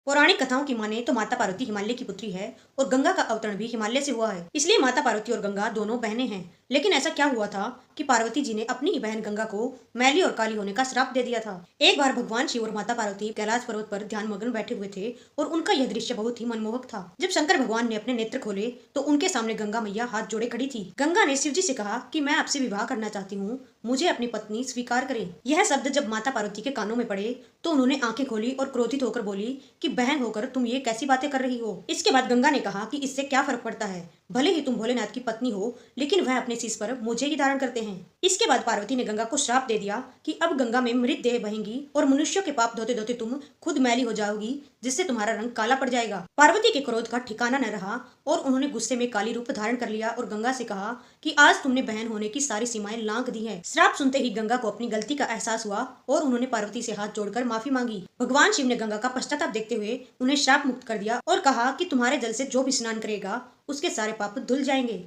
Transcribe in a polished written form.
पौराणिक कथाओं की माने तो माता पार्वती हिमालय की पुत्री है और गंगा का अवतरण भी हिमालय से हुआ है। इसलिए माता पार्वती और गंगा दोनों बहनें हैं। लेकिन ऐसा क्या हुआ था कि पार्वती जी ने अपनी ही बहन गंगा को मैली और काली होने का श्राप दे दिया था। एक बार भगवान शिव और माता पार्वती कैलाश पर्वत पर ध्यान मग्न बैठे हुए थे और उनका यह दृश्य बहुत ही मनमोहक था। जब शंकर भगवान ने अपने नेत्र खोले तो उनके सामने गंगा मैया हाथ जोड़े खड़ी थी। गंगा ने शिव जी से कहा कि मैं आपसे विवाह करना चाहती हूँ, मुझे अपनी पत्नी स्वीकार करें। यह शब्द जब माता पार्वती के कानों में पड़े तो उन्होंने आंखें खोली और क्रोधित होकर बोली कि बहन होकर तुम ये कैसी बातें कर रही हो। इसके बाद गंगा ने कहा कि इससे क्या फर्क पड़ता है, भले ही तुम भोलेनाथ की पत्नी हो लेकिन वह अपने शीश पर मुझे ही धारण करते हैं। इसके बाद पार्वती ने गंगा को श्राप दे दिया कि अब गंगा में मृत देह बहेंगी और मनुष्यों के पाप धोते धोते तुम खुद मैली हो जाओगी, जिससे तुम्हारा रंग काला पड़ जाएगा। पार्वती के क्रोध का ठिकाना न रहा और उन्होंने गुस्से में काली रूप धारण कर लिया और गंगा से कहा कि आज तुमने बहन होने की सारी सीमाएं लांघ दी हैं। श्राप सुनते ही गंगा को अपनी गलती का एहसास हुआ और उन्होंने पार्वती से हाथ जोड़कर माफी मांगी। भगवान शिव ने गंगा का पश्चाताप देखते हुए उन्हें श्राप मुक्त कर दिया और कहा कि तुम्हारे जल से जो भी स्नान करेगा उसके सारे पाप धुल जाएंगे।